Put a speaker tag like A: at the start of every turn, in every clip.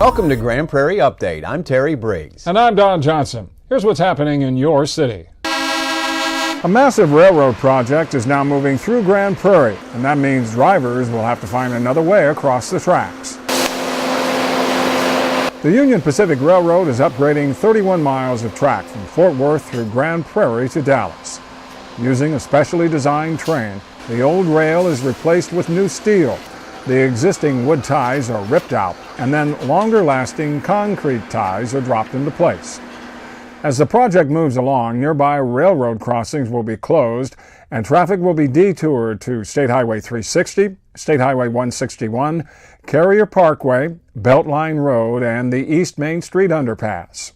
A: Welcome to Grand Prairie Update. I'm Terry Briggs.
B: And I'm Don Johnson. Here's what's happening in your city.
C: A massive railroad project is now moving through Grand Prairie, and that means drivers will have to find another way across the tracks. The Union Pacific Railroad is upgrading 31 miles of track from Fort Worth through Grand Prairie to Dallas. Using a specially designed train, the old rail is replaced with new steel. The existing wood ties are ripped out, and then longer-lasting concrete ties are dropped into place. As the project moves along, nearby railroad crossings will be closed, and traffic will be detoured to State Highway 360, State Highway 161, Carrier Parkway, Beltline Road, and the East Main Street underpass.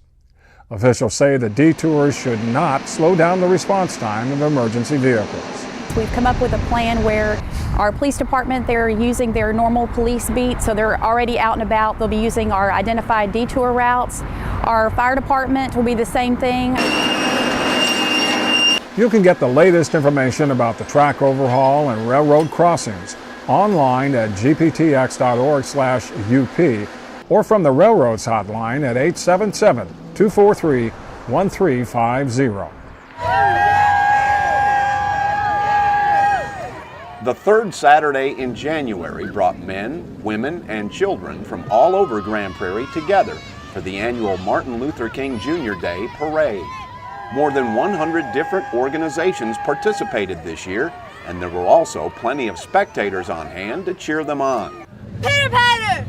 C: Officials say the detours should not slow down the response time of emergency vehicles.
D: We've come up with a plan where our police department, they're using their normal police beat, so they're already out and about. They'll be using our identified detour routes. Our fire department will be the same thing.
C: You can get the latest information about the track overhaul and railroad crossings online at gptx.org/UP or from the Railroads hotline at 877-243-1350.
E: The third Saturday in January brought men, women, and children from all over Grand Prairie together for the annual Martin Luther King Jr. Day Parade. More than 100 different organizations participated this year, and there were also plenty of spectators on hand to cheer them on.
F: Pitter patter!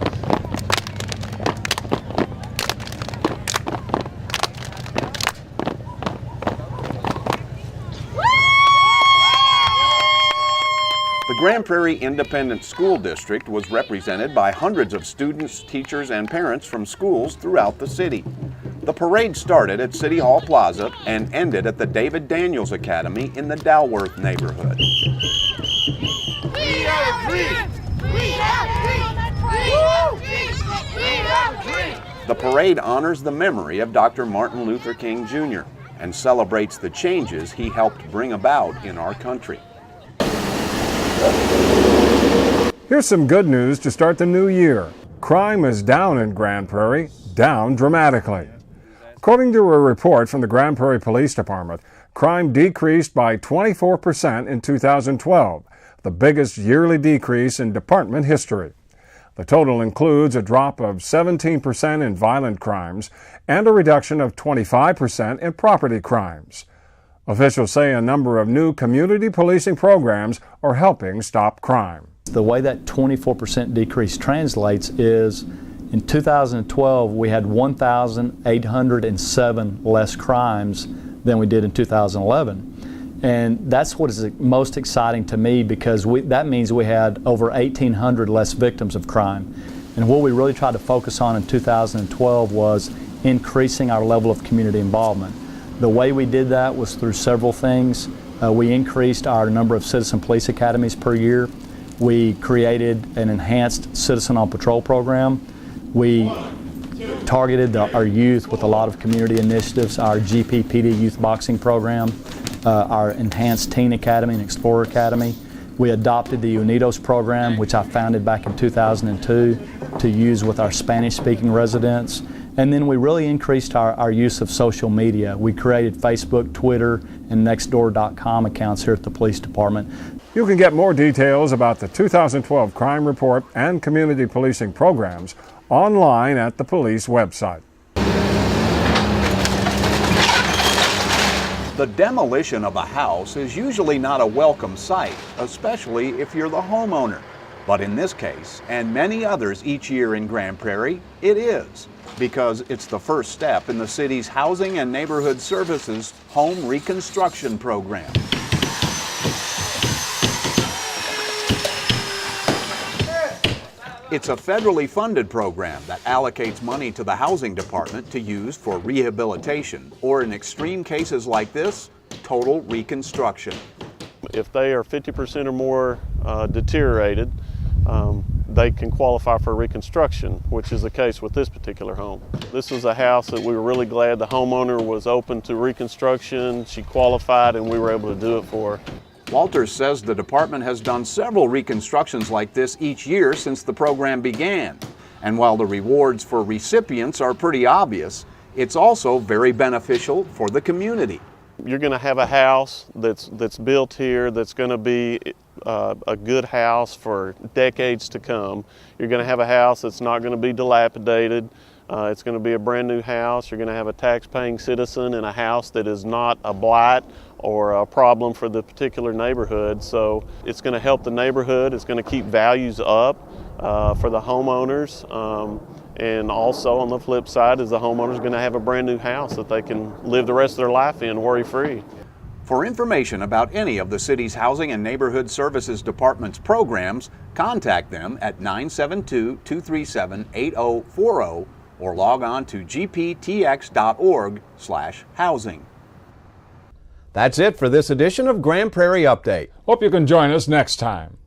E: The Grand Prairie Independent School District was represented by hundreds of students, teachers, and parents from schools throughout the city. The parade started at City Hall Plaza and ended at the David Daniels Academy in the Dalworth neighborhood.
F: We have dreams! We have dreams! We have dreams! We have dreams!
E: The parade honors the memory of Dr. Martin Luther King Jr. and celebrates the changes he helped bring about in our country.
C: Here's some good news to start the new year. Crime is down in Grand Prairie, down dramatically. According to a report from the Grand Prairie Police Department, crime decreased by 24% in 2012, the biggest yearly decrease in department history. The total includes a drop of 17% in violent crimes and a reduction of 25% in property crimes. Officials say a number of new community policing programs are helping stop crime.
G: The way that 24% decrease translates is in 2012 we had 1,807 less crimes than we did in 2011. And that's what is most exciting to me because that means we had over 1,800 less victims of crime. And what we really tried to focus on in 2012 was increasing our level of community involvement. The way we did that was through several things. We increased our number of citizen police academies per year. We created an enhanced Citizen on Patrol program. We targeted our youth with a lot of community initiatives, our GPTV youth boxing program, our enhanced Teen Academy and Explorer Academy. We adopted the Unidos program, which I founded back in 2002 to use with our Spanish-speaking residents. And then we really increased our use of social media. We created Facebook, Twitter, and Nextdoor.com accounts here at the police department.
C: You can get more details about the 2012 crime report and community policing programs online at the police website.
E: The demolition of a house is usually not a welcome sight, especially if you're the homeowner. But in this case, and many others each year in Grand Prairie, it is, because it's the first step in the city's Housing and Neighborhood Services Home Reconstruction Program. It's a federally funded program that allocates money to the Housing Department to use for rehabilitation, or in extreme cases like this, total reconstruction.
H: If they are 50% or more deteriorated, they can qualify for reconstruction, which is the case with this particular home. This is a house that we were really glad the homeowner was open to reconstruction. She qualified and we were able to do it for her.
E: Walters says the department has done several reconstructions like this each year since the program began. And while the rewards for recipients are pretty obvious, it's also very beneficial for the community.
H: You're going to have a house that's built here that's going to be a good house for decades to come. You're going to have a house that's not going to be dilapidated. It's going to be a brand new house. You're going to have a tax-paying citizen in a house that is not a blight or a problem for the particular neighborhood. So it's going to help the neighborhood. It's going to keep values up for the homeowners. And also on the flip side is the homeowner's going to have a brand new house that they can live the rest of their life in worry-free.
E: For information about any of the city's Housing and Neighborhood Services Department's programs, contact them at 972-237-8040 or log on to gptx.org/housing.
A: That's it for this edition of Grand Prairie Update.
B: Hope you can join us next time.